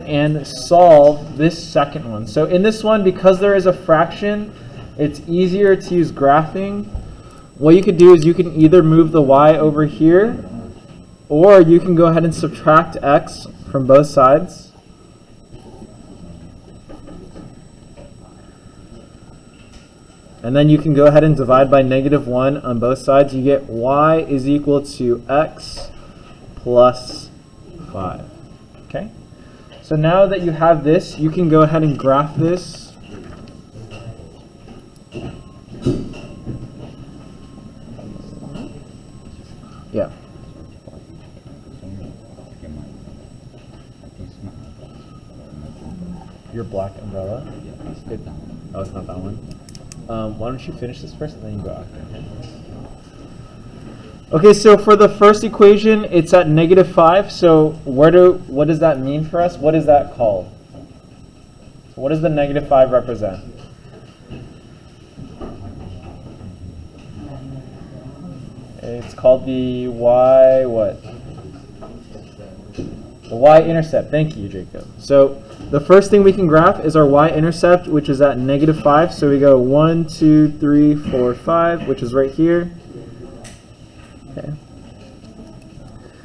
and solve this second one. So in this one, because there is a fraction, it's easier to use graphing. What you could do is you can either move the y over here, or you can go ahead and subtract x from both sides. And then you can go ahead and divide by -1 on both sides. You get y is equal to x plus 5. Okay? So now that you have this, you can go ahead and graph this. Yeah. Your black umbrella? Oh, it's not that one. Why don't you finish this first and then you go after. Okay, so for the first equation, it's at -5. So what does that mean for us? What is that called? So what does the -5 represent? It's called the y what? The y-intercept. Thank you, Jacob. So the first thing we can graph is our y-intercept, which is at -5. So we go 1, 2, 3, 4, 5, which is right here. Okay.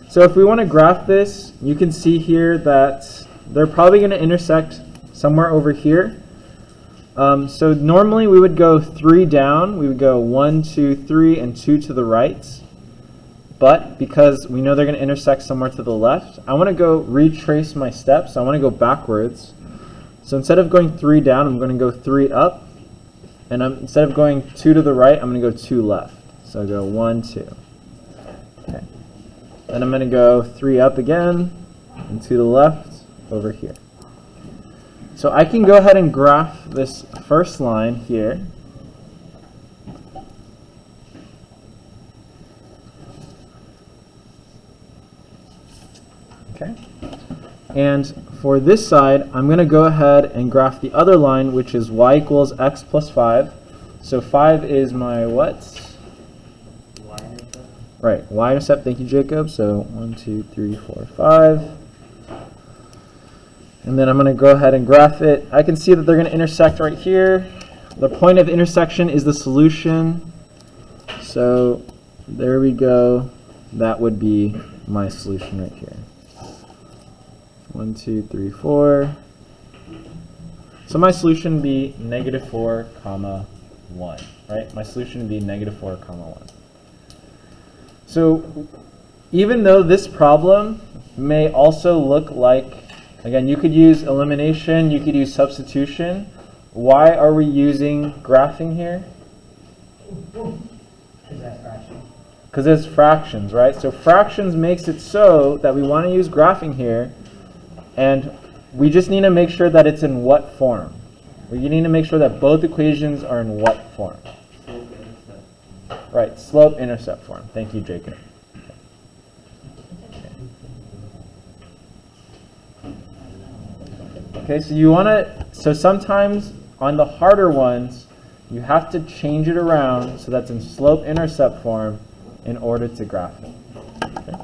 So if we want to graph this, you can see here that they're probably going to intersect somewhere over here. So normally we would go 3 down. We would go 1, 2, 3, and 2 to the right. But because we know they're going to intersect somewhere to the left, I want to go retrace my steps. I want to go backwards. So instead of going 3 down, I'm going to go 3 up. And instead of going 2 to the right, I'm going to go 2 left. So I go 1, 2. Okay. Then I'm going to go 3 up again and 2 to the left over here. So I can go ahead and graph this first line here. Okay. And for this side, I'm going to go ahead and graph the other line, which is y equals x plus 5. So 5 is my what? Y-intercept. Right, y-intercept. Thank you, Jacob. So 1, 2, 3, 4, 5. And then I'm going to go ahead and graph it. I can see that they're going to intersect right here. The point of intersection is the solution. So there we go. That would be my solution right here. 1, 2, 3, 4. So my solution would be -4, 1, right? My solution would be -4, 1. So even though this problem may also look like, again, you could use elimination, you could use substitution. Why are we using graphing here? Because it's fractions, right? So fractions makes it so that we want to use graphing here. And we just need to make sure that it's in what form. We need to make sure that both equations are in what form. Right, slope-intercept form. Thank you, Jacob. Okay, so you want to, so sometimes on the harder ones, you have to change it around so that's in slope-intercept form in order to graph it. Okay.